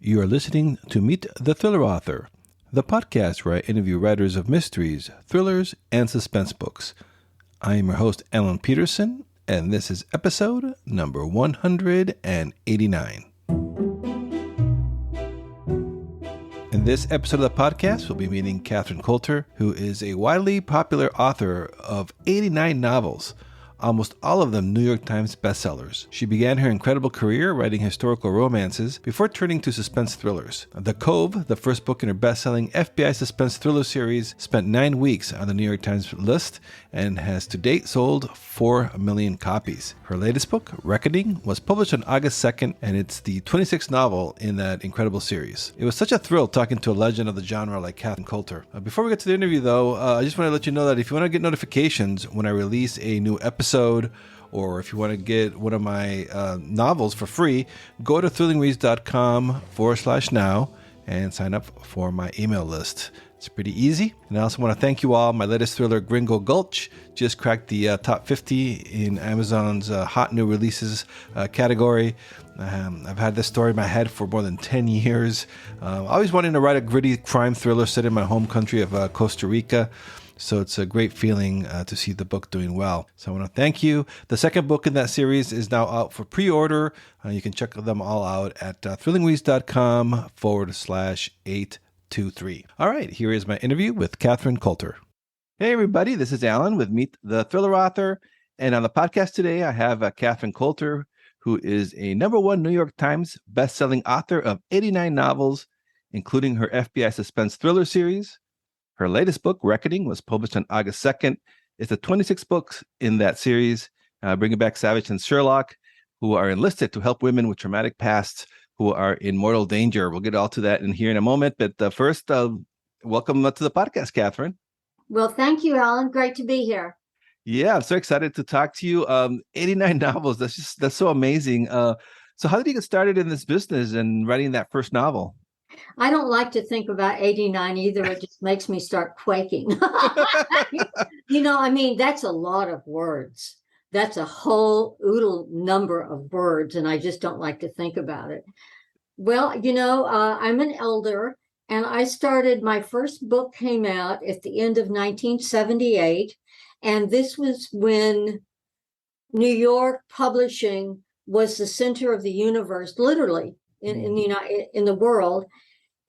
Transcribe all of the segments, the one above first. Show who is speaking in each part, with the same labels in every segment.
Speaker 1: You are listening to Meet the Thriller Author, the podcast where I interview writers of mysteries, thrillers, and suspense books. I am your host, Alan Peterson, and this is episode number 189. In this episode of the podcast, we'll be meeting Catherine Coulter, who is a widely popular author of 89 novels, almost all of them New York Times bestsellers. She began her incredible career writing historical romances before turning to suspense thrillers. The Cove, the first book in her best-selling FBI suspense thriller series, spent 9 weeks on the New York Times list and has to date sold 4 million copies. Her latest book, Reckoning, was published on August 2nd, and it's the 26th novel in that incredible series. It was such a thrill talking to a legend of the genre like Catherine Coulter. Before we get to the interview, though, I just want to let you know that if you want to get notifications when I release a new episode, or if you want to get one of my novels for free, go to thrillingreads.com/now and sign up for my email list. It's pretty easy. And I also want to thank you all. My latest thriller, Gringo Gulch, just cracked the top 50 in Amazon's hot new releases category. I've had this story in my head for more than 10 years. Always wanting to write a gritty crime thriller set in my home country of Costa Rica. So it's a great feeling to see the book doing well. So I want to thank you. The second book in that series is now out for pre-order. You can check them all out at thrillingreads.com/823. All right, here is my interview with Catherine Coulter. Hey, everybody. This is Alan with Meet the Thriller Author. And on the podcast today, I have Catherine Coulter, who is a #1 New York Times bestselling author of 89 novels, including her FBI suspense thriller series. Her latest book, Reckoning, was published on August 2nd. It's the 26th books in that series, bringing back Savage and Sherlock, who are enlisted to help women with traumatic pasts who are in mortal danger. We'll get all to that in here in a moment. But first, welcome to the podcast, Catherine.
Speaker 2: Well, thank you, Alan. Great to be here.
Speaker 1: Yeah, I'm so excited to talk to you. 89 novels. That's so amazing. So how did you get started in this business and writing that first novel?
Speaker 2: I don't like to think about 89 either. It just makes me start quaking. That's a lot of words. That's a whole oodle number of words, and I just don't like to think about it. Well, I'm an elder, and I started, my first book came out at the end of 1978, and this was when New York publishing was the center of the universe, literally, in the world,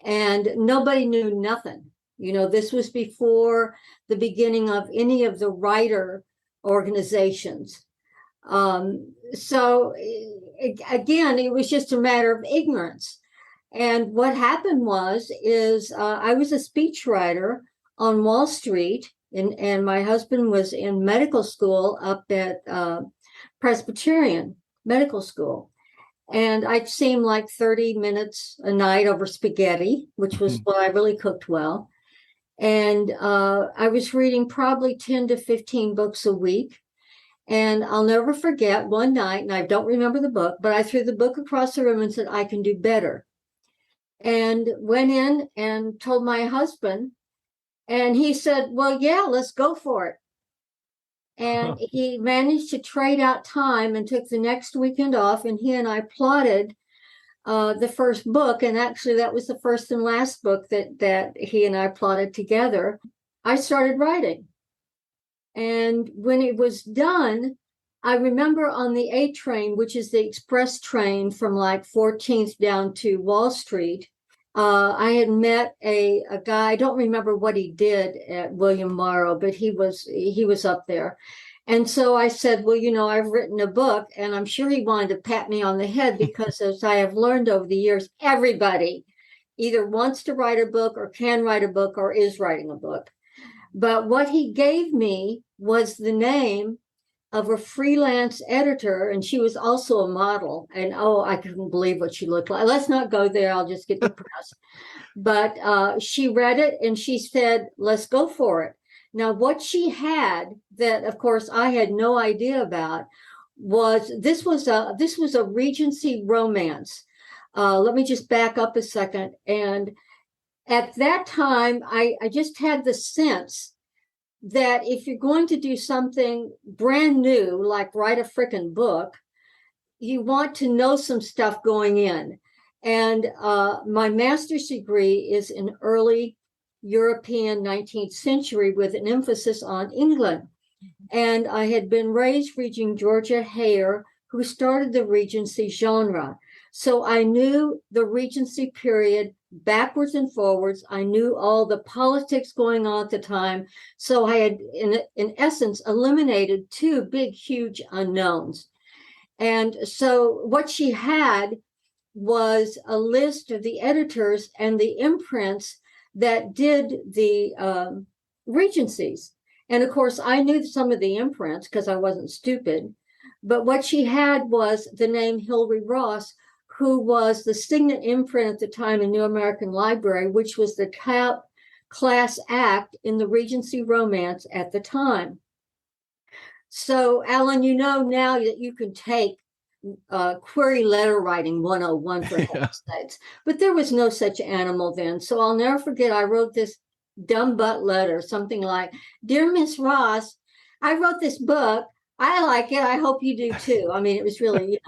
Speaker 2: and nobody knew nothing. This was before the beginning of any of the writer organizations. So again, it was just a matter of ignorance. And what happened is I was a speechwriter on Wall Street, and my husband was in medical school up at Presbyterian Medical School. And I'd seem like 30 minutes a night over spaghetti, which was what I really cooked well. And I was reading probably 10 to 15 books a week. And I'll never forget one night, and I don't remember the book, but I threw the book across the room and said, I can do better. And went in and told my husband, and he said, well, yeah, let's go for it. And he managed to trade out time and took the next weekend off. And he and I plotted the first book. And actually, that was the first and last book that he and I plotted together. I started writing. And when it was done, I remember on the A train, which is the express train from like 14th down to Wall Street, I had met a guy. I don't remember what he did at William Morrow, but he was up there. And so I said, well, I've written a book, and I'm sure he wanted to pat me on the head because, as I have learned over the years, everybody either wants to write a book or can write a book or is writing a book. But what he gave me was the name of a freelance editor, and she was also a model. And I couldn't believe what she looked like. Let's not go there. I'll just get depressed. But she read it and she said, let's go for it. Now, what she had that, of course, I had no idea about was this was a Regency romance. Let me just back up a second. And at that time, I just had the sense that if you're going to do something brand new, like write a frickin' book, you want to know some stuff going in. And my master's degree is in early European 19th century with an emphasis on England. And I had been raised reading Georgia Hare, who started the Regency genre. So I knew the Regency period backwards and forwards. I knew all the politics going on at the time. So I had, in essence, eliminated two big, huge unknowns. And so what she had was a list of the editors and the imprints that did the Regencies. And of course, I knew some of the imprints because I wasn't stupid. But what she had was the name Hilary Ross, who was the signet imprint at the time in New American Library, which was the class act in the Regency romance at the time. So, Alan, you know now that you can take query letter writing 101 for heaven's sakes. But there was no such animal then. So I'll never forget, I wrote this dumb butt letter, something like, Dear Miss Ross, I wrote this book. I like it. I hope you do too. I mean, it was really,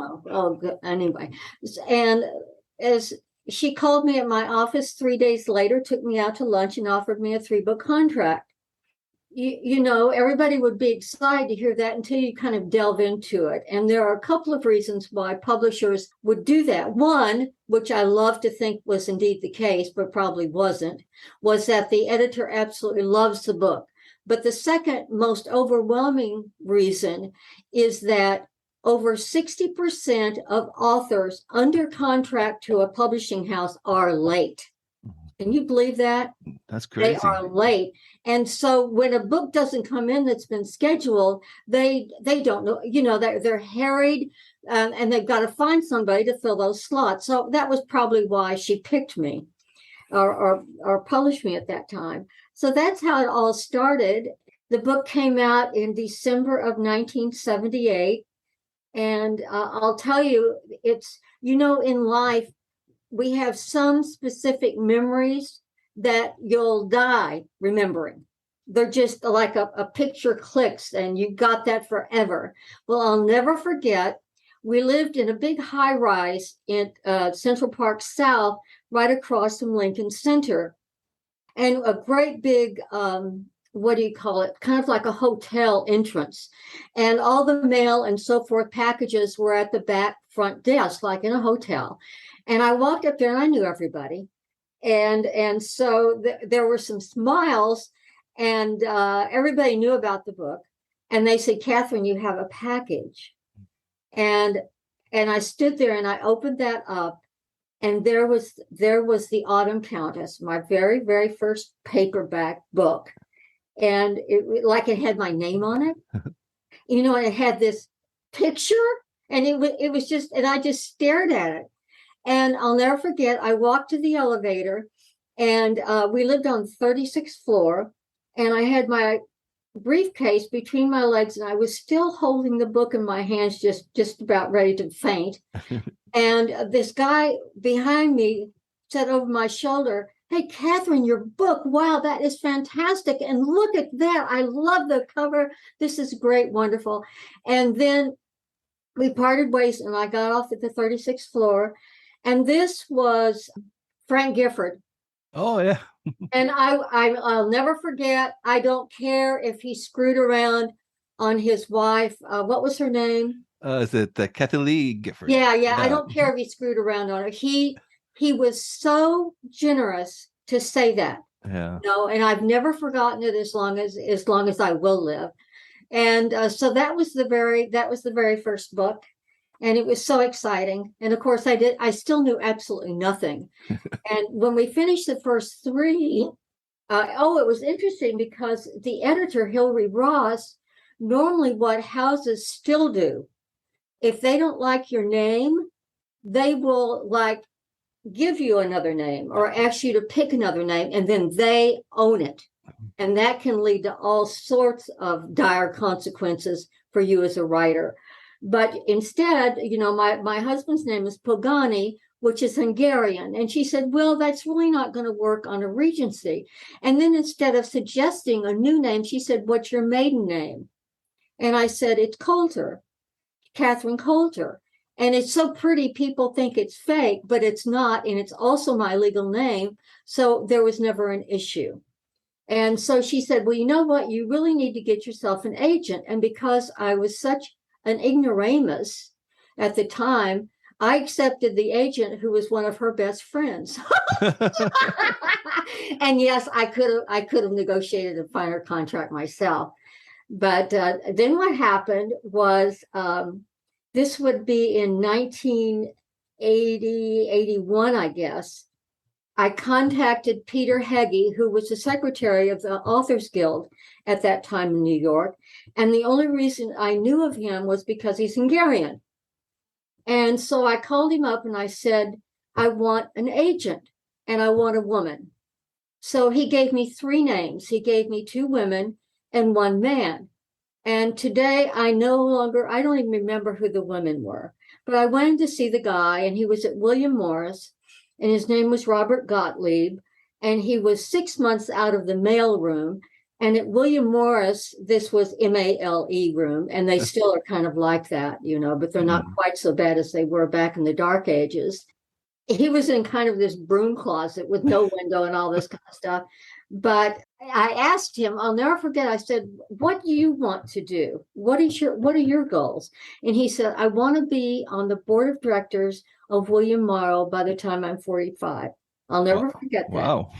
Speaker 2: anyway. And as she called me at my office 3 days later, took me out to lunch and offered me a 3-book contract. You know, everybody would be excited to hear that until you kind of delve into it. And there are a couple of reasons why publishers would do that. One, which I love to think was indeed the case, but probably wasn't, was that the editor absolutely loves the book. But the second most overwhelming reason is that over 60% of authors under contract to a publishing house are late. Can you believe that?
Speaker 1: That's crazy.
Speaker 2: They are late. And so when a book doesn't come in that's been scheduled, they don't know, you know, they're harried and they've got to find somebody to fill those slots. So that was probably why she picked me or published me at that time. So that's how it all started. The book came out in December of 1978. And I'll tell you, it's, you know, in life, we have some specific memories that you'll die remembering. They're just like a picture clicks and you got that forever. Well, I'll never forget, we lived in a big high rise in Central Park South, right across from Lincoln Center. And a great big, what do you call it? Kind of like a hotel entrance. And all the mail and so forth packages were at the back front desk, like in a hotel. And I walked up there and I knew everybody. And so there were some smiles and everybody knew about the book. And they said, Catherine, you have a package. And I stood there and I opened that up. And there was the Autumn Countess, my very, very first paperback book. And it had my name on it. You know, and it had this picture and it was just, and I just stared at it. And I'll never forget, I walked to the elevator and we lived on the 36th floor and I had my briefcase between my legs and I was still holding the book in my hands, just about ready to faint. And this guy behind me said over my shoulder, Hey, Catherine, your book. Wow, that is fantastic. And look at that. I love the cover. This is great, wonderful. And then we parted ways and I got off at the 36th floor. And this was Frank Gifford.
Speaker 1: Oh, yeah.
Speaker 2: And I'll never forget. I don't care if he screwed around on his wife. What was her name?
Speaker 1: Is it Kathy Lee Gifford?
Speaker 2: Yeah. I don't care if he screwed around on her. He was so generous to say that.
Speaker 1: Yeah.
Speaker 2: No, and I've never forgotten it as long as I will live. And so that was the very first book. And it was so exciting. And of course, I still knew absolutely nothing. And when we finished the first three, it was interesting because the editor, Hilary Ross, normally what houses still do, if they don't like your name, they will give you another name or ask you to pick another name, and then they own it. And that can lead to all sorts of dire consequences for you as a writer. But instead, you know, my husband's name is Pogani, which is Hungarian. And she said, well, that's really not going to work on a Regency. And then instead of suggesting a new name, she said, what's your maiden name? And I said, it's Coulter, Catherine Coulter. And it's so pretty, people think it's fake, but it's not. And it's also my legal name. So there was never an issue. And so she said, well, you know what? You really need to get yourself an agent. And because I was such an ignoramus at the time, I accepted the agent who was one of her best friends. And yes, I could have negotiated a finer contract myself. But then what happened was this would be in 1980, 81, I guess. I contacted Peter Heggie, who was the secretary of the Authors Guild at that time in New York. And the only reason I knew of him was because he's Hungarian. And so I called him up and I said, I want an agent and I want a woman. So he gave me 3 names. He gave me 2 women and 1 man. And today I don't even remember who the women were, but I went to see the guy and he was at William Morris and his name was Robert Gottlieb. And he was 6 months out of the mail room. And at William Morris, this was MALE room, and they still are kind of like that, but they're not quite so bad as they were back in the dark ages. He was in kind of this broom closet with no window and all this kind of stuff. But I asked him, I'll never forget, I said, what do you want to do? What are your goals? And he said, I want to be on the board of directors of William Morrow by the time I'm 45. I'll never forget that.
Speaker 1: Wow.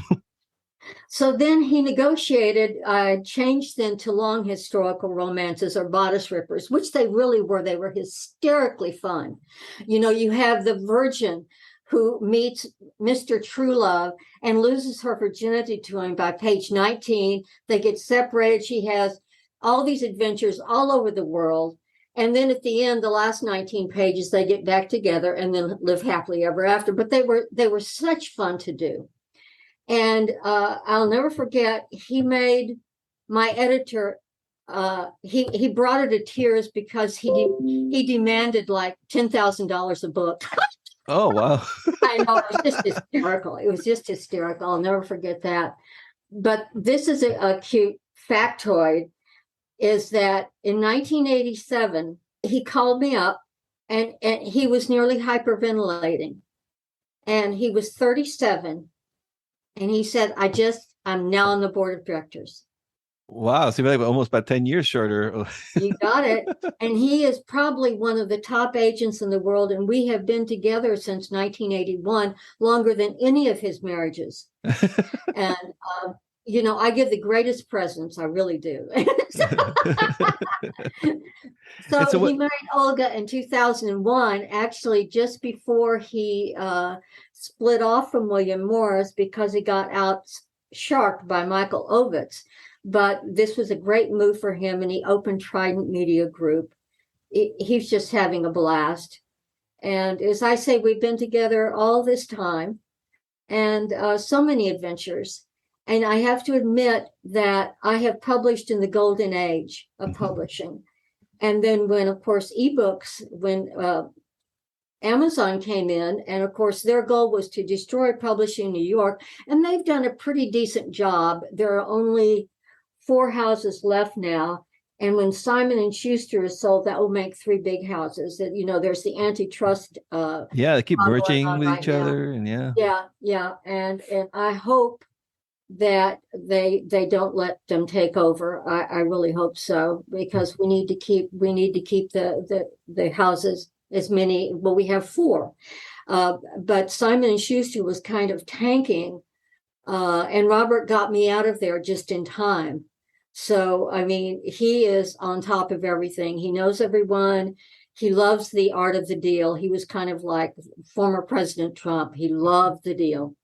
Speaker 2: So then he negotiated, changed then to long historical romances or bodice rippers, which they really were. They were hysterically fun. You have the virgin who meets Mr. Truelove and loses her virginity to him by page 19. They get separated. She has all these adventures all over the world. And then at the end, the last 19 pages, they get back together and then live happily ever after. But they were such fun to do. And I'll never forget, he made my editor, he brought her to tears because he demanded like $10,000 a book.
Speaker 1: Oh, wow.
Speaker 2: I know, it was just hysterical. It was just hysterical. I'll never forget that. But this is a cute factoid, is that in 1987, he called me up and he was nearly hyperventilating. And he was 37. And he said, I'm now on the board of directors.
Speaker 1: Wow. So you're like almost about 10 years shorter.
Speaker 2: You got it. And he is probably one of the top agents in the world. And we have been together since 1981, longer than any of his marriages. And, I give the greatest presents. I really do. So he married Olga in 2001, actually just before he split off from William Morris because he got out sharked by Michael Ovitz. But this was a great move for him, and he opened Trident Media Group. He's just having a blast. And as I say, we've been together all this time and so many adventures. And I have to admit that I have published in the golden age of publishing. And then when, of course, ebooks, when Amazon came in, and of course, their goal was to destroy publishing in New York, and they've done a pretty decent job. There are only 4 houses left now. And when Simon & Schuster is sold, that will make 3 big houses. That there's the antitrust.
Speaker 1: They keep merging with each other, and
Speaker 2: yeah. And I hope that they don't let them take over. I really hope so, because we need to keep the houses as many. Well, we have 4, but Simon & Schuster was kind of tanking, and Robert got me out of there just in time. So, I mean, he is on top of everything. He knows everyone. He loves the art of the deal. He was kind of like former President Trump. He loved the deal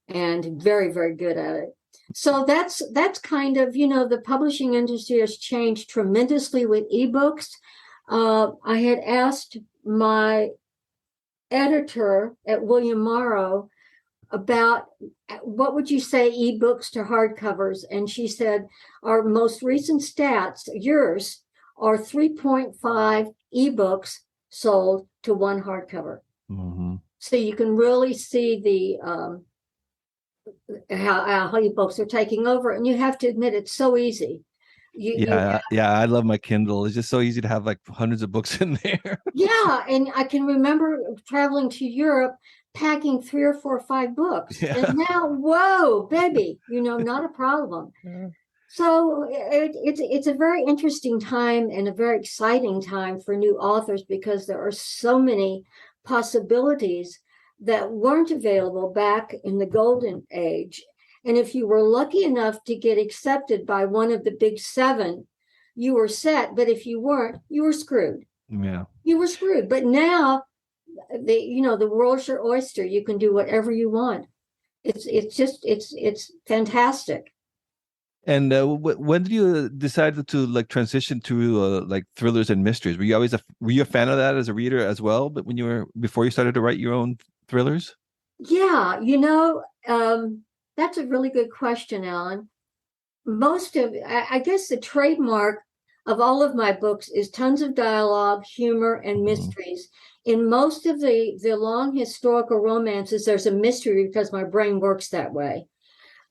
Speaker 2: and very, very good at it. So that's kind of, the publishing industry has changed tremendously with ebooks. I had asked my editor at William Morrow about what would you say ebooks to hardcovers, and she said our most recent stats, yours, are 3.5 ebooks sold to 1 hardcover. So you can really see the how ebooks are taking over, and you have to admit it's so easy. You
Speaker 1: Yeah, I love my Kindle. It's just so easy to have like hundreds of books in there.
Speaker 2: Yeah, and I can remember traveling to Europe, packing 3 or 4 or 5 books. And
Speaker 1: Yeah.
Speaker 2: now, whoa, baby, not a problem. So it's a very interesting time and a very exciting time for new authors because there are so many possibilities that weren't available back in the golden age. And if you were lucky enough to get accepted by one of the big seven, you were set. But if you weren't, you were screwed.
Speaker 1: Yeah.
Speaker 2: You were screwed. But now the world's your oyster. You can do whatever you want. It's fantastic.
Speaker 1: And when did you decide to like transition to like thrillers and mysteries? Were you a fan of that as a reader as well? But before you started to write your own thrillers?
Speaker 2: Yeah, that's a really good question, Alan. I guess the trademark of all of my books is tons of dialogue, humor, and
Speaker 1: Mhm.
Speaker 2: mysteries. In most of the long historical romances, there's a mystery because my brain works that way.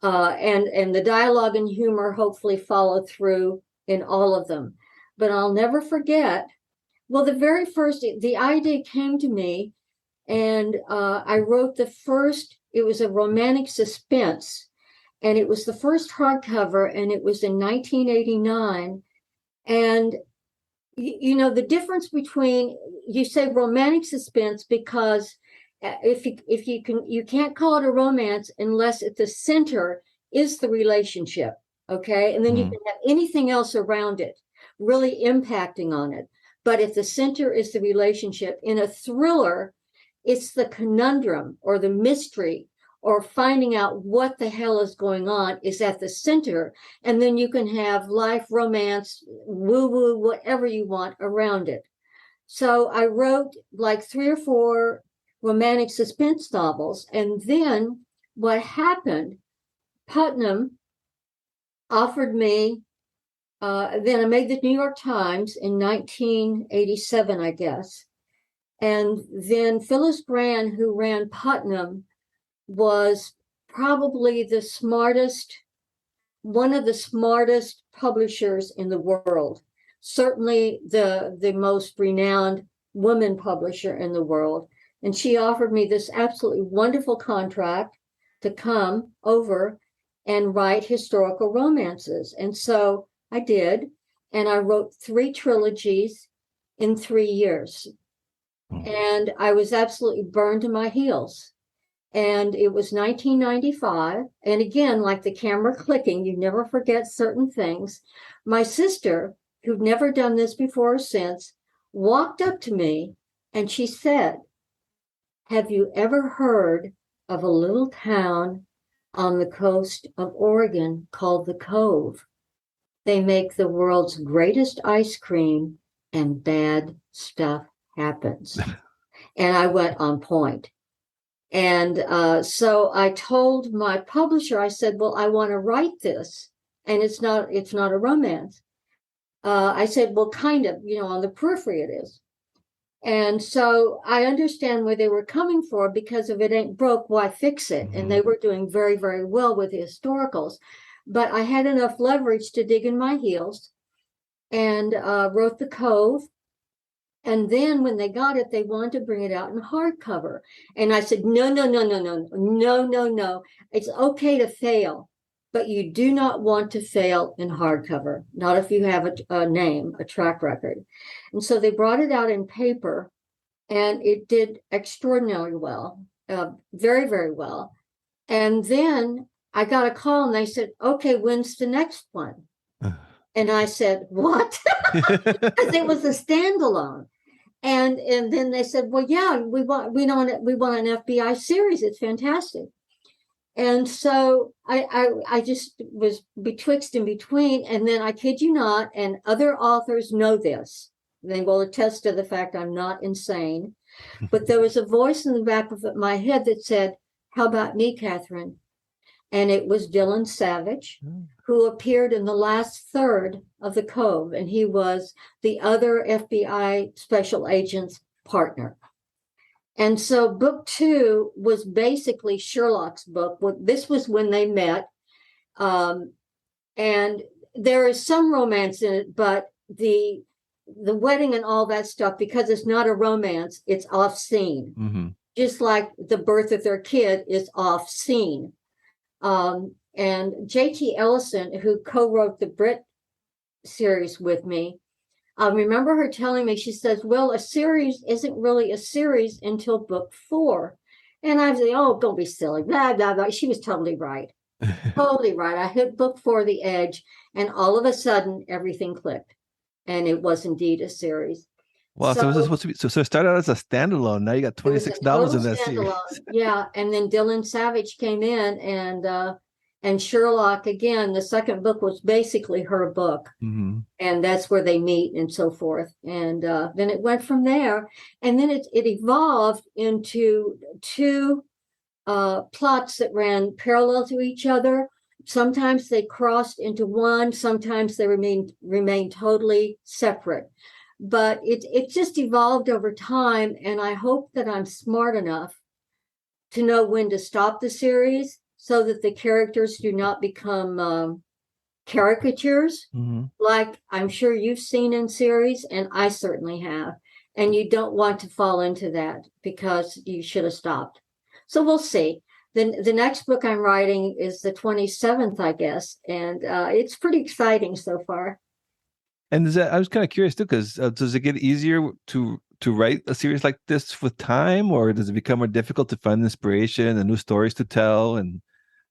Speaker 2: And the dialogue and humor hopefully follow through in all of them. But I'll never forget. Well, the idea came to me, and I wrote the first. It was a romantic suspense, and it was the first hardcover, and it was in 1989. And the difference between, you say romantic suspense because if you can't call it a romance unless at the center is the relationship, okay, and then you
Speaker 1: Mhm.
Speaker 2: can have anything else around it really impacting on it, but if the center is the relationship. In a thriller, it's the conundrum or the mystery or finding out what the hell is going on is at the center. And then you can have life, romance, woo woo, whatever you want around it. So I wrote like 3 or 4 romantic suspense novels. And then what happened, Putnam offered me, then I made the New York Times in 1987, I guess. And then Phyllis Brand, who ran Putnam, was probably one of the smartest publishers in the world. Certainly the most renowned woman publisher in the world. And she offered me this absolutely wonderful contract to come over and write historical romances. And so I did. And I wrote 3 trilogies in 3 years. And I was absolutely burned to my heels. And it was 1995. And again, like the camera clicking, you never forget certain things. My sister, who'd never done this before or since, walked up to me and she said, "Have you ever heard of a little town on the coast of Oregon called the Cove? They make the world's greatest ice cream and bad stuff happens." And I went on point. And so I told my publisher, I said, "Well, I want to write this, and it's not a romance." I said, "Well, kind of, on the periphery it is." And so I understand where they were coming for, because if it ain't broke, why fix it? And
Speaker 1: Mhm.
Speaker 2: they were doing very, very well with the historicals. But I had enough leverage to dig in my heels and wrote The Cove. And then when they got it, they wanted to bring it out in hardcover. And I said, "No, no, no, no, no, no, no, no. It's okay to fail, but you do not want to fail in hardcover, not if you have a name, a track record." And so they brought it out in paper, and it did extraordinarily well, very, very well. And then I got a call and they said, "Okay, when's the next one?" And I said, "What?" Because it was a standalone. And then they said, "Well, yeah, we want an FBI series. It's fantastic." And so I just was betwixt and between. And then, I kid you not, and other authors know this, they will attest to the fact I'm not insane, but there was a voice in the back of my head that said, "How about me, Catherine?" And it was Dylan Savage, who appeared in the last third of The Cove, and he was the other FBI special agent's partner. And so book 2 was basically Sherlock's book. This was when they met. And there is some romance in it, but the wedding and all that stuff, because it's not a romance, it's off scene.
Speaker 1: Mm-hmm.
Speaker 2: Just like the birth of their kid is off scene. And J.T. Ellison, who co-wrote the Brit series with me, I remember her telling me, she says, well, a series isn't really a series until book 4. And I was like, oh, don't be silly, blah, blah, blah. She was totally right. Totally right. I hit book 4, The Edge, and all of a sudden everything clicked. And it was indeed a series.
Speaker 1: Wow, so this is supposed to be so it started out as a standalone. Now you got
Speaker 2: It was a
Speaker 1: 26 novels
Speaker 2: total
Speaker 1: in that series.
Speaker 2: standalone. Yeah. And then Dylan Savage came in, and Sherlock again, the second book was basically her book.
Speaker 1: Mm-hmm.
Speaker 2: And that's where they meet and so forth. And then it went from there. And then it evolved into 2 plots that ran parallel to each other. Sometimes they crossed into one, sometimes they remained totally separate. But it just evolved over time, and I hope that I'm smart enough to know when to stop the series so that the characters do not become caricatures,
Speaker 1: Mm-hmm.
Speaker 2: like I'm sure you've seen in series, and I certainly have. And you don't want to fall into that, because you should have stopped. So we'll see. Then the next book I'm writing is the 27th, I guess, and it's pretty exciting so far.
Speaker 1: And I was kind of curious too, because does it get easier to write a series like this with time, or does it become more difficult to find inspiration and new stories to tell? And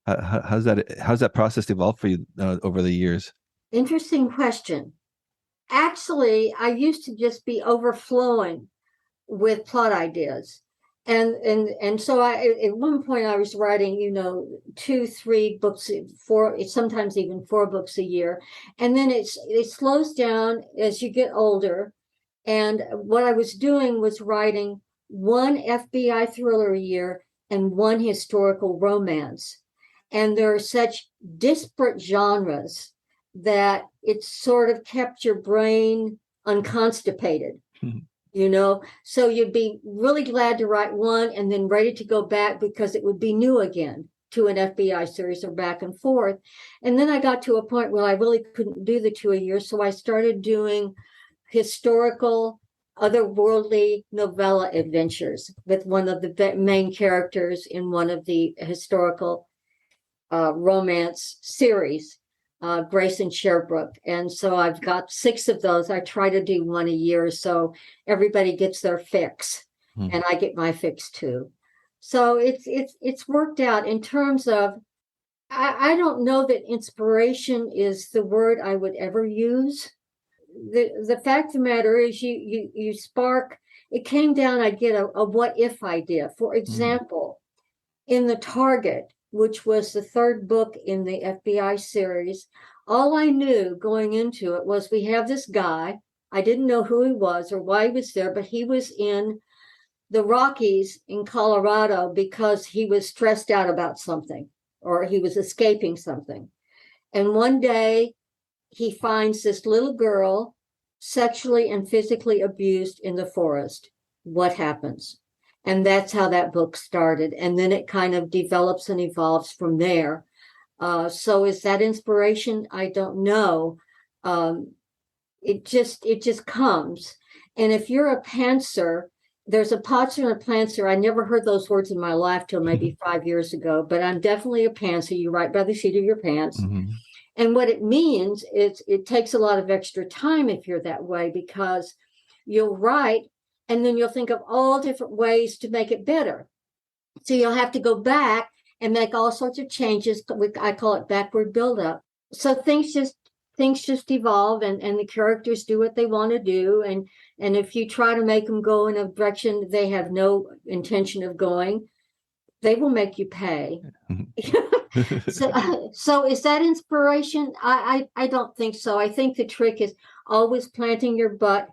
Speaker 1: how's that process evolved for you over the years?
Speaker 2: Interesting question. Actually, I used to just be overflowing with plot ideas. And so I, at one point I was writing, 2, 3 books, 4, sometimes even 4 books a year. And then it slows down as you get older. And what I was doing was writing 1 FBI thriller a year and 1 historical romance. And there are such disparate genres that it sort of kept your brain unconstipated. So you'd be really glad to write one and then ready to go back because it would be new again to an FBI series, or back and forth. And then I got to a point where I really couldn't do the 2 a year. So I started doing historical, otherworldly novella adventures with one of the main characters in one of the historical romance series, Grace and Sherbrooke. And so I've got 6 of those. I try to do 1 a year, so everybody gets their fix, and I get my fix too. So it's worked out in terms of, I don't know that inspiration is the word I would ever use. The fact of the matter is, you spark. It came down, I'd get a what if idea. For example, in The Target, which was the 3rd book in the FBI series, all I knew going into it was we have this guy. I didn't know who he was or why he was there, but he was in the Rockies in Colorado because he was stressed out about something, or he was escaping something. And one day he finds this little girl sexually and physically abused in the forest. What happens? And that's how that book started. And then it kind of develops and evolves from there. So is that inspiration? I don't know. It just comes. And if you're a pantser, there's a potser and a pantser. I never heard those words in my life till maybe 5 years ago, but I'm definitely a pantser. You write by the seat of your pants.
Speaker 1: Mm-hmm.
Speaker 2: And what it means is it takes a lot of extra time if you're that way, because you'll write and then you'll think of all different ways to make it better. So you'll have to go back and make all sorts of changes. I call it backward buildup. So things just evolve, and the characters do what they want to do. And if you try to make them go in a direction they have no intention of going, they will make you pay. So is that inspiration? I don't think so. I think the trick is always planting your butt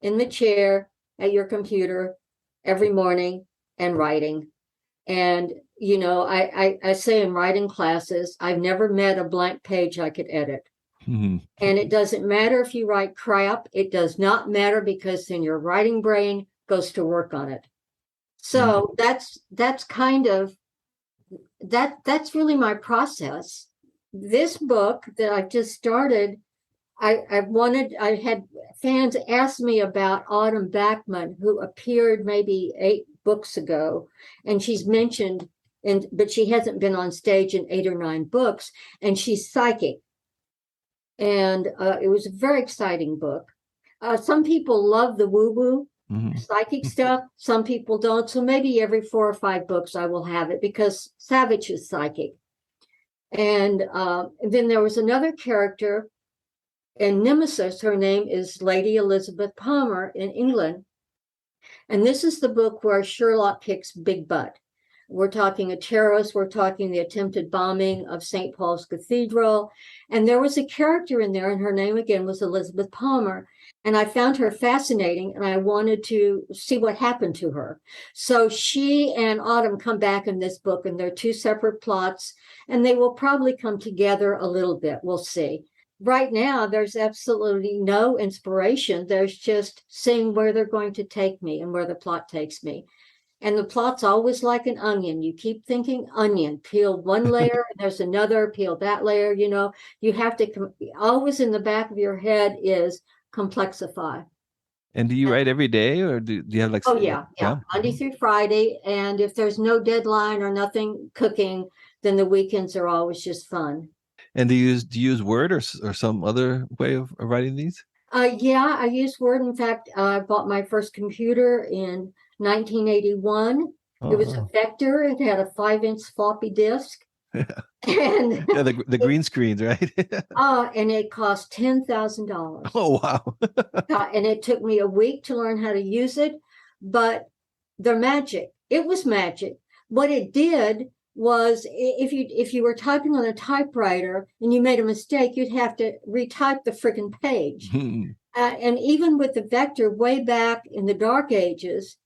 Speaker 2: in the chair at your computer every morning and writing. And, I say in writing classes, I've never met a blank page I could edit.
Speaker 1: Mm-hmm.
Speaker 2: And it doesn't matter if you write crap. It does not matter, because then your writing brain goes to work on it. So that's kind of, that's really my process. this book that I just started, I had fans ask me about Autumn Backman, who appeared maybe 8 books ago, and she's mentioned, but she hasn't been on stage in 8 or 9 books, and she's psychic. And it was a very exciting book. Some people love the woo-woo psychic stuff. Some people don't. So maybe every 4 or 5 books I will have it, because Savage is psychic. And then there was another character in Nemesis. Her name is Lady Elizabeth Palmer in England. And this is the book where Sherlock kicks big butt. We're talking a terrorist. We're talking the attempted bombing of St. Paul's Cathedral. And there was a character in there, and her name again was Elizabeth Palmer. And I found her fascinating, and I wanted to see what happened to her. So she and Autumn come back in this book, and they're 2 separate plots, and they will probably come together a little bit. We'll see. Right now, there's absolutely no inspiration. There's just seeing where they're going to take me and where the plot takes me. And the plot's always like an onion. You keep thinking onion, peel one layer, there's another, peel that layer. You have to always in the back of your head is complexify.
Speaker 1: And do you write every day, or do you have like?
Speaker 2: Oh, yeah. Monday through Friday. And if there's no deadline or nothing cooking, then the weekends are always just fun.
Speaker 1: And do you use Word or some other way of writing these?
Speaker 2: Yeah, I use Word. In fact, I bought my first computer in 1981. It was a Vector. It had a 5-inch floppy disk. And
Speaker 1: yeah, the green screens, right?
Speaker 2: And it cost $10,000.
Speaker 1: Oh, wow.
Speaker 2: And it took me a week to learn how to use it, but they're magic. It was magic. What it did was, if you were typing on a typewriter and you made a mistake, you'd have to retype the freaking page. And even with the Vector way back in the dark ages,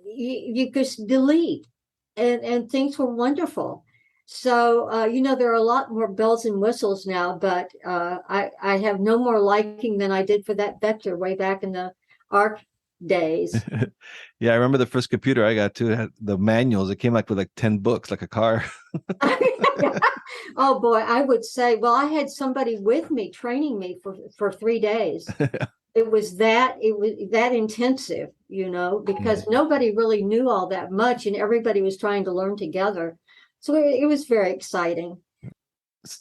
Speaker 2: you just delete, and things were wonderful. So, there are a lot more bells and whistles now, but I have no more liking than I did for that Vector way back in the ARC days.
Speaker 1: Yeah, I remember the first computer I got too. It had the manuals. It came with like 10 books, like a car.
Speaker 2: Oh boy, I would say, well, I had somebody with me training me for 3 days. It was that intensive, because nobody really knew all that much, and everybody was trying to learn together. So it was very exciting.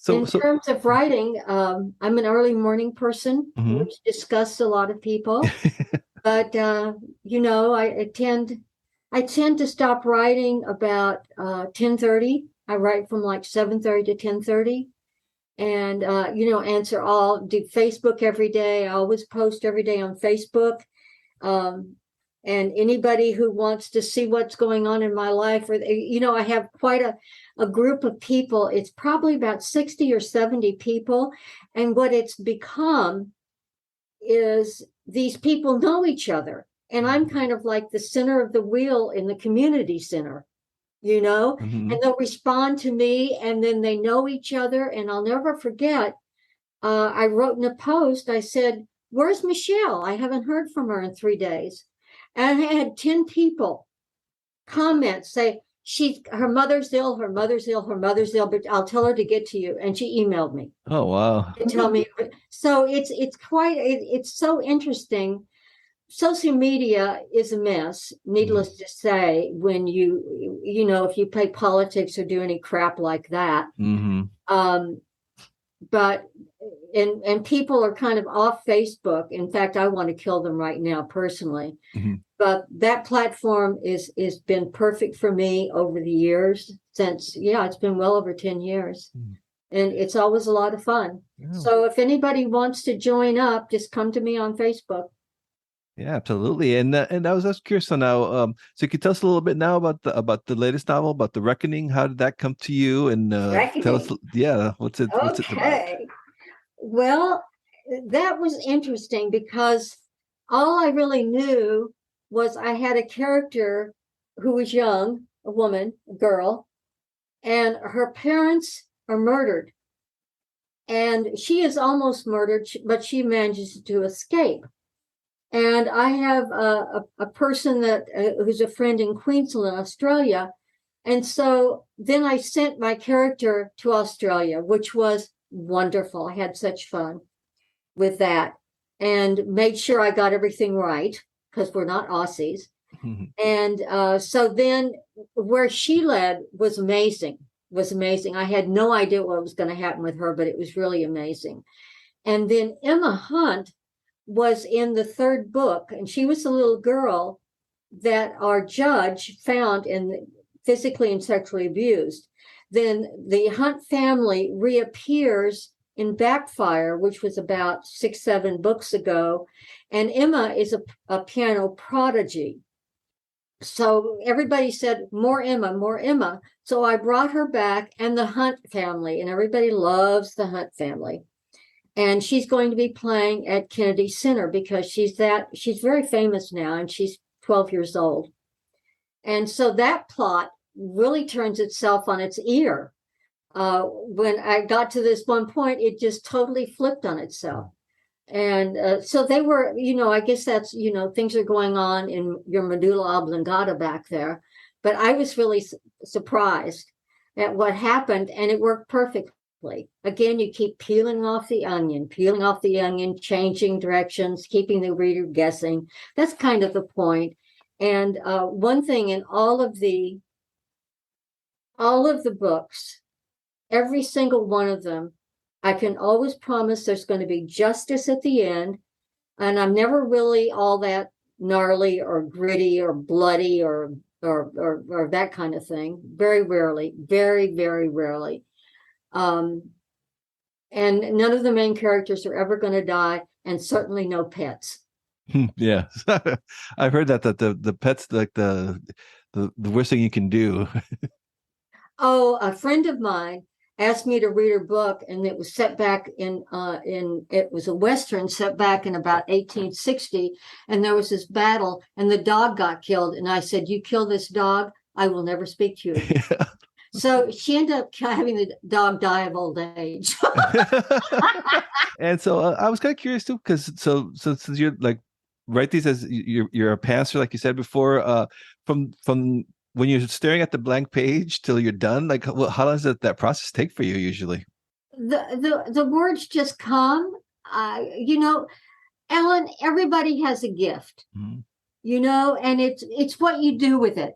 Speaker 2: In terms of writing, I'm an early morning person, which disgusts a lot of people. But I tend to stop writing about 10:30. I write from like 7:30 to 10:30, and do Facebook every day. I always post every day on Facebook. And anybody who wants to see what's going on in my life, or I have quite a group of people. It's probably about 60 or 70 people, and what it's become is these people know each other, and I'm kind of like the center of the wheel in the community center, and they'll respond to me, and then they know each other. And I'll never forget, I wrote in a post, I said, "Where's Michelle? I haven't heard from her in 3 days." And I had 10 people comment, say, her mother's ill, but I'll tell her to get to you. And she emailed me.
Speaker 1: Oh, wow.
Speaker 2: To tell me. So it's so interesting. Social media is a mess, needless to say, when if you play politics or do any crap like that. But and people are kind of off Facebook. In fact, I want to kill them right now personally. But that platform is been perfect for me over the years, since it's been well over 10 years. And it's always a lot of fun. So if anybody wants to join up, just come to me on Facebook.
Speaker 1: Yeah, absolutely. And I was just curious. So now, so could you tell us a little bit now about the latest novel, about The Reckoning? How did that come to you? And tell us, what's it about?
Speaker 2: Well, that was interesting, because all I really knew was I had a character who was young, a woman, a girl, and her parents are murdered. And she is almost murdered, but she manages to escape. And I have a person that who's a friend in Queensland, Australia, And so then I sent my character to Australia, which was wonderful. I had such fun with that and made sure I got everything right because we're not Aussies. And so then where she led was amazing, was amazing. I had no idea what was going to happen with her, but it was really amazing. And then Emma Hunt was in the third book, and she was a little girl that our judge found and physically and sexually abused. Then the Hunt family reappears in Backfire, which was about 6-7 books ago, and Emma is a piano prodigy. So everybody said, more Emma, more Emma. So I brought her back, and the Hunt family, and everybody loves the Hunt family. And she's going to be playing at Kennedy Center because she's very famous now, and she's 12 years old. And so that plot really turns itself on its ear. When I got to this one point, it just totally flipped on itself. And so they were, I guess that's, things are going on in your medulla oblongata back there. But I was really surprised at what happened, and it worked perfectly. Again, you keep peeling off the onion, changing directions, keeping the reader guessing. That's kind of the point. And one thing in all of the books, every single one of them, I can always promise there's going to be justice at the end. And I'm never really all that gnarly or gritty or bloody or that kind of thing. Very rarely, very, very rarely. And none of the main characters are ever going to die, and certainly no pets.
Speaker 1: Yeah. I've heard that the pets, like the worst thing you can do.
Speaker 2: Oh, a friend of mine asked me to read her book, and it was set back in it was a Western set back in about 1860, and there was this battle, and the dog got killed. And I said, "You kill this dog, I will never speak to you again." Yeah. So she ended up having the dog die of old age.
Speaker 1: And so I was kind of curious too, because since you're like write these as you're a pantser, like you said before, from when you're staring at the blank page till you're done, like how long does that process take for you usually?
Speaker 2: The words just come. Ellen, everybody has a gift, and it's what you do with it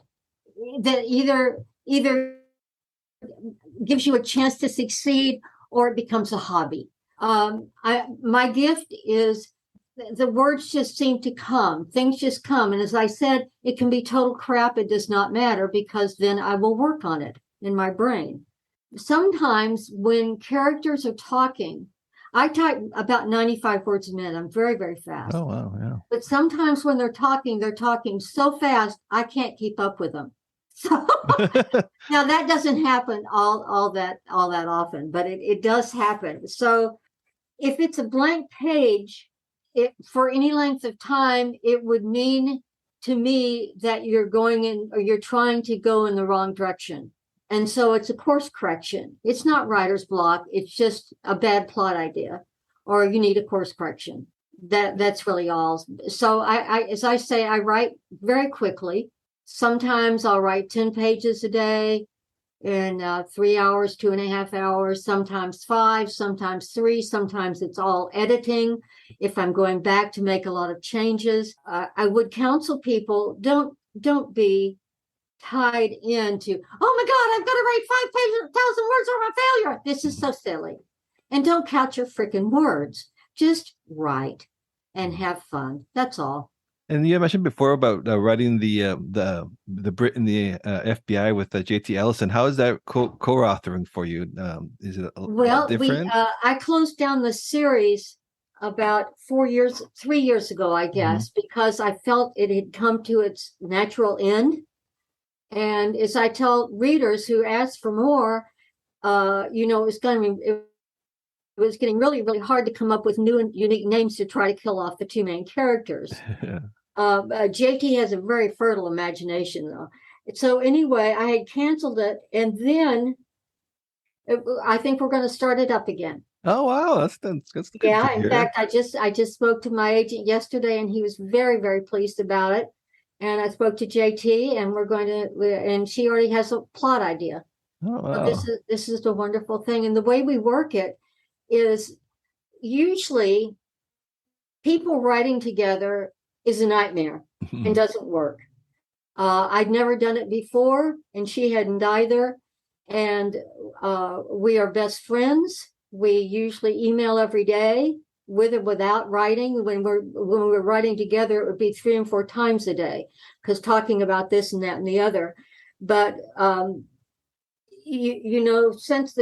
Speaker 2: that either gives you a chance to succeed or it becomes a hobby. My gift is the words just seem to come. Things just come. And as I said, it can be total crap. It does not matter, because then I will work on it in my brain. Sometimes when characters are talking, I type about 95 words a minute. I'm very, very fast.
Speaker 1: Oh, wow. Yeah.
Speaker 2: But sometimes when they're talking so fast, I can't keep up with them. So now that doesn't happen all that often, but it does happen. So if it's a blank page, for any length of time, it would mean to me that you're going in, or you're trying to go in the wrong direction. And so it's a course correction. It's not writer's block. It's just a bad plot idea, or you need a course correction. That's really all. So I as I say, I write very quickly. Sometimes I'll write 10 pages a day in 3 hours, 2.5 hours, sometimes 5, sometimes 3, sometimes it's all editing. If I'm going back to make a lot of changes, I would counsel people, don't be tied into, oh my God, I've got to write 5,000 words or I'm a failure. This is so silly. And don't count your freaking words. Just write and have fun. That's all.
Speaker 1: And you mentioned before about writing the Brit in the FBI with J.T. Ellison. How is that co-authoring for you? Is it different?
Speaker 2: I closed down the series about 3 years ago, I guess, because I felt it had come to its natural end. And as I tell readers who ask for more, it was getting really, really hard to come up with new and unique names to try to kill off the two main characters. JT has a very fertile imagination, though. So anyway, I had canceled it, and then I think we're going to start it up again.
Speaker 1: Oh wow, that's good.
Speaker 2: Yeah, in fact, I just spoke to my agent yesterday, and he was very, very pleased about it. And I spoke to JT, and and she already has a plot idea.
Speaker 1: Oh,
Speaker 2: So
Speaker 1: wow.
Speaker 2: this is the wonderful thing. And the way we work it is usually people writing together is a nightmare and doesn't work. I'd never done it before, and she hadn't either. And we are best friends. We usually email every day, with or without writing. When we're writing together, it would be 3 and 4 times a day, because talking about this and that and the other. But you know, since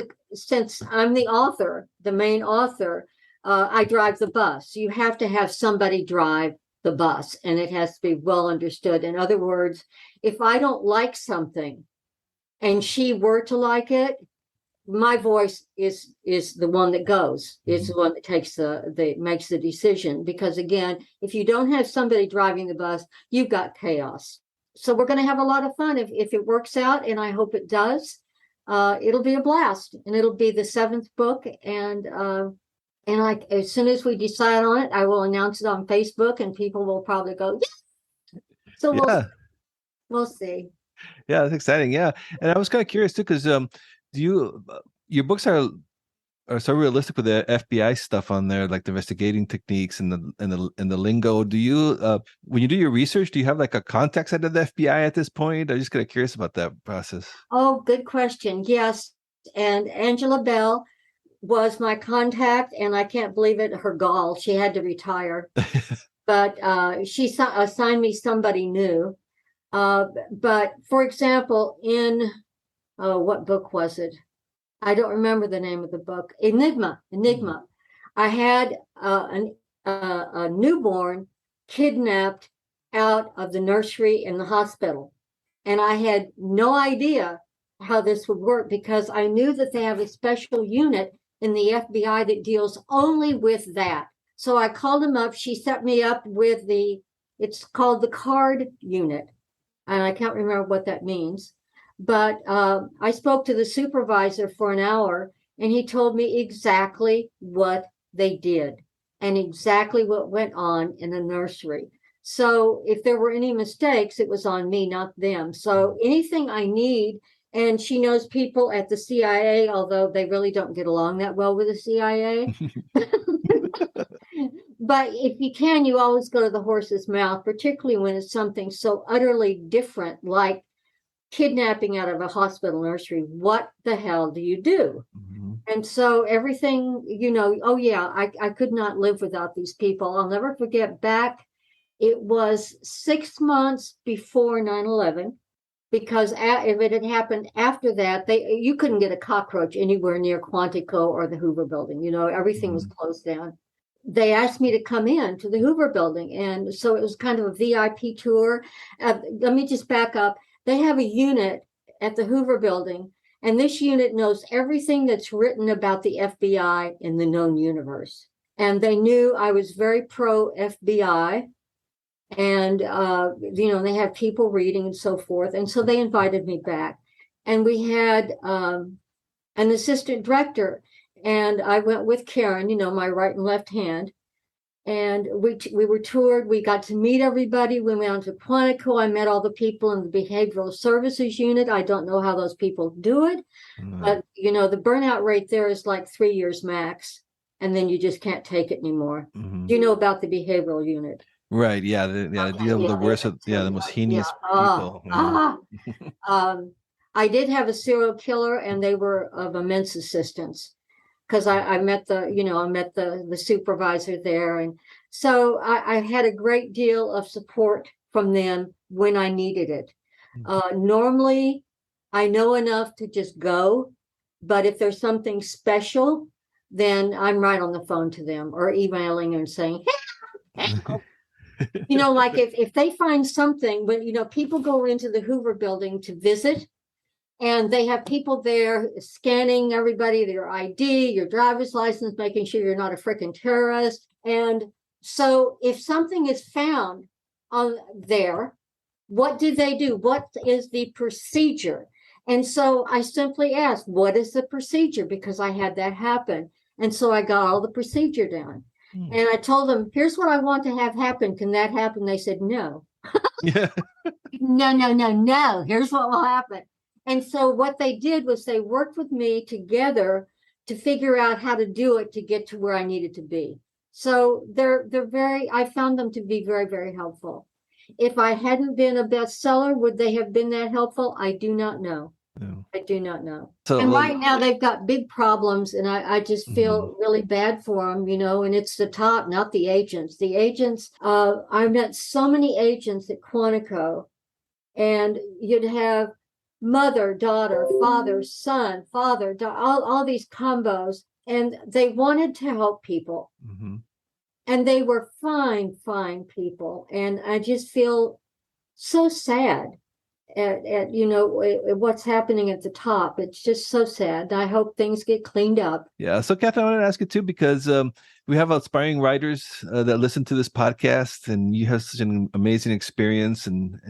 Speaker 2: I'm the author, the main author, I drive the bus. You have to have somebody drive the bus, and it has to be well understood. In other words, if I don't like something and she were to like it, my voice is the one that goes. It's the one that takes makes the decision. Because again, if you don't have somebody driving the bus, you've got chaos. So we're going to have a lot of fun if it works out, and I hope it does. It'll be a blast, and it'll be the 7th book. And as soon as we decide on it, I will announce it on Facebook, and people will probably go, yeah. So
Speaker 1: Yeah.
Speaker 2: we'll see.
Speaker 1: Yeah, that's exciting. Yeah. And I was kind of curious too, because your books are so realistic with the FBI stuff on there, like the investigating techniques and the lingo. Do you when you do your research, do you have like a contact side of the FBI at this point? I'm just kind of curious about that process.
Speaker 2: Oh, good question. Yes. And Angela Bell was my contact, and I can't believe it, her gall. She had to retire. But she assigned me somebody new. But for example, in what book was it? I don't remember the name of the book. Enigma. I had a newborn kidnapped out of the nursery in the hospital, and I had no idea how this would work, because I knew that they have a special unit in the FBI that deals only with that. So I called him up. She set me up with it's called the card unit, and I can't remember what that means. But I spoke to the supervisor for an hour, and he told me exactly what they did and exactly what went on in the nursery. So if there were any mistakes, it was on me, not them. So anything I need, and she knows people at the CIA, although they really don't get along that well with the CIA. But if you can, you always go to the horse's mouth, particularly when it's something so utterly different, like kidnapping out of a hospital nursery. What the hell do you do? And so everything, you know, oh yeah, I could not live without these people. I'll never forget back, it was 6 months before 9/11, because if it had happened after that, you couldn't get a cockroach anywhere near Quantico or the Hoover Building. You know, everything was closed down. They asked me to come in to the Hoover Building, and so it was kind of a VIP tour. Let me just back up. They have a unit at the Hoover Building, and this unit knows everything that's written about the FBI in the known universe. And they knew I was very pro FBI, and you know, they have people reading and so forth. And so they invited me back, and we had an assistant director, and I went with Karen, you know, my right and left hand. And we were toured. We got to meet everybody. We went on to Quantico. I met all the people in the behavioral services unit. I don't know how those people do it, but you know, the burnout rate there is like 3 years max, and then you just can't take it anymore. Do you know about the behavioral unit?
Speaker 1: Right. Yeah. They deal with the worst of, the most heinous people.
Speaker 2: I did have a serial killer, and they were of immense assistance, because I met the supervisor there. And so I had a great deal of support from them when I needed it. Normally, I know enough to just go, but if there's something special, then I'm right on the phone to them or emailing and saying, help. You know, like if they find something, when, you know, people go into the Hoover Building to visit, and they have people there scanning everybody, their ID, your driver's license, making sure you're not a freaking terrorist. And so if something is found on there, what do they do? What is the procedure? And so I simply asked, what is the procedure? Because I had that happen. And so I got all the procedure down. And I told them, here's what I want to have happen. Can that happen? They said, no.
Speaker 1: Yeah.
Speaker 2: No, no, no, no. Here's what will happen. And so what they did was they worked with me together to figure out how to do it to get to where I needed to be. So they're very, I found them to be very, very helpful. If I hadn't been a bestseller, would they have been that helpful? I do not know.
Speaker 1: No.
Speaker 2: I do not know.
Speaker 1: So,
Speaker 2: And right now they've got big problems, and I just feel really bad for them, and it's the top, not the agents. The agents, I met so many agents at Quantico, and you'd have mother, daughter, father, son, father, all these combos, and they wanted to help people. And they were fine, fine people. And I just feel so sad at what's happening at the top. It's just so sad. I hope things get cleaned up.
Speaker 1: Yeah. So, Catherine, I want to ask you too, because we have aspiring writers that listen to this podcast, and you have such an amazing experience. And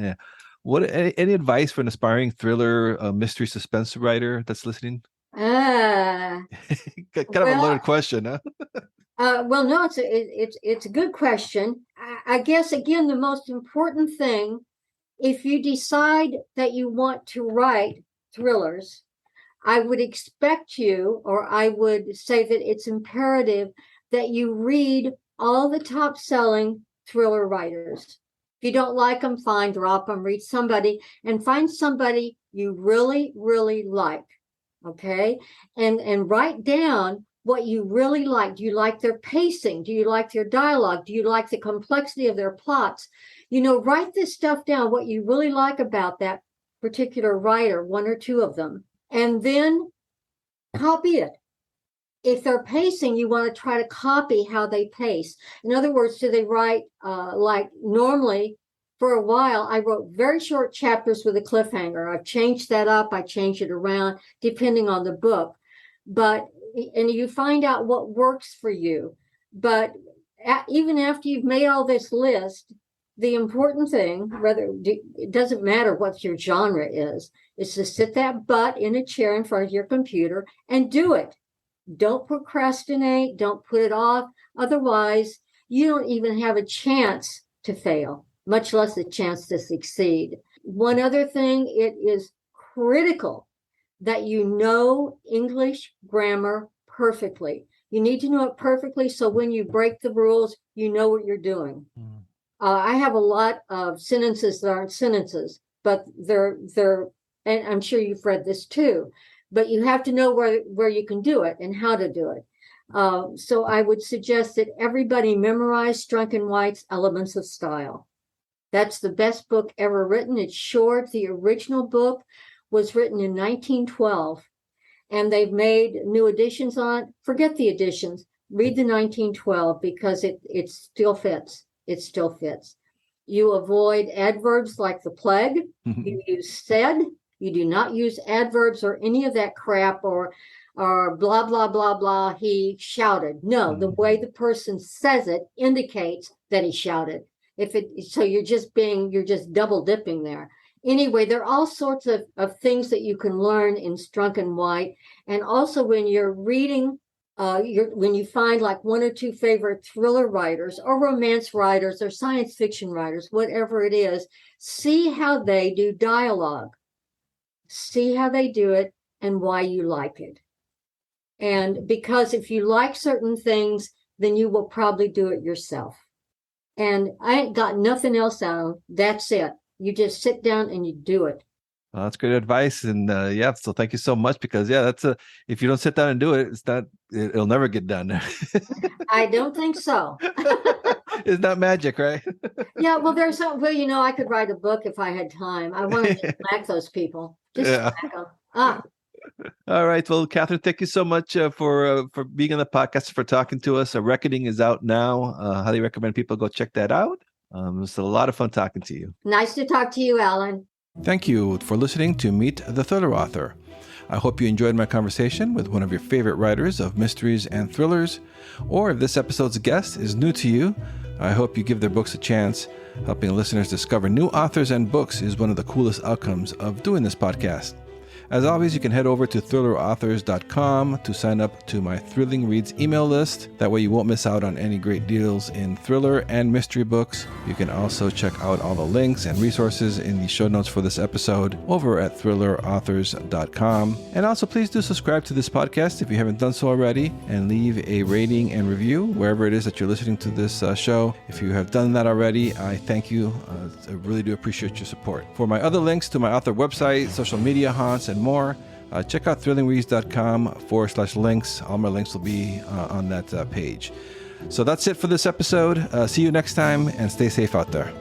Speaker 1: any advice for an aspiring thriller, mystery, suspense writer that's listening? Kind of a loaded question, huh?
Speaker 2: Well, no, it's a good question. I guess again, the most important thing, if you decide that you want to write thrillers, I would expect you, or I would say that it's imperative that you read all the top-selling thriller writers. If you don't like them, fine, drop them, read somebody, and find somebody you really, really like, okay? And write down what you really like. Do you like their pacing? Do you like their dialogue? Do you like the complexity of their plots? Write this stuff down, what you really like about that particular writer, one or two of them, and then copy it. If they're pacing, you want to try to copy how they pace. In other words, do they write like normally? For a while, I wrote very short chapters with a cliffhanger. I've changed that up. I change it around depending on the book. And you find out what works for you. But even after you've made all this list, the important thing, it doesn't matter what your genre is to sit that butt in a chair in front of your computer and do it. Don't procrastinate. Don't put it off. Otherwise, you don't even have a chance to fail, much less a chance to succeed. One other thing, it is critical that you know English grammar perfectly. You need to know it perfectly so when you break the rules, you know what you're doing. I have a lot of sentences that aren't sentences, but they're, and I'm sure you've read this too, but you have to know where you can do it and how to do it. So I would suggest that everybody memorize Strunk & White's Elements of Style. That's the best book ever written. It's short. The original book was written in 1912, and they've made new editions on it. Forget the editions. Read the 1912 because it still fits. It still fits. You avoid adverbs like the plague. You use said. You do not use adverbs or any of that crap or blah, blah, blah, blah. He shouted. No, the way the person says it indicates that he shouted. So you're just double dipping there. Anyway, there are all sorts of things that you can learn in Strunk & White. And also when you're reading, when you find like one or two favorite thriller writers or romance writers or science fiction writers, whatever it is, see how they do dialogue. See how they do it and why you like it. And because if you like certain things, then you will probably do it yourself. And I ain't got nothing else on. That's it. You just sit down and you do it.
Speaker 1: Well, that's great advice. And so thank you so much, because if you don't sit down and do it, it'll never get done.
Speaker 2: I don't think so.
Speaker 1: It's not magic, right?
Speaker 2: Yeah, well, I could write a book if I had time. I want to smack those people. Just smack them.
Speaker 1: All right. Well, Catherine, thank you so much for being on the podcast, for talking to us. A Reckoning is out now. Highly recommend people go check that out. It was a lot of fun talking to you.
Speaker 2: Nice to talk to you, Alan.
Speaker 1: Thank you for listening to Meet the Thriller Author. I hope you enjoyed my conversation with one of your favorite writers of mysteries and thrillers. Or if this episode's guest is new to you, I hope you give their books a chance. Helping listeners discover new authors and books is one of the coolest outcomes of doing this podcast. As always, you can head over to thrillerauthors.com to sign up to my Thrilling Reads email list. That way you won't miss out on any great deals in thriller and mystery books. You can also check out all the links and resources in the show notes for this episode over at thrillerauthors.com. And also, please do subscribe to this podcast if you haven't done so already, and leave a rating and review wherever it is that you're listening to this show. If you have done that already, I thank you. I really do appreciate your support. For my other links to my author website, social media haunts, and more, check out thrillingreads.com/links. All my links will be on that page. So that's it for this episode. See you next time, and stay safe out there.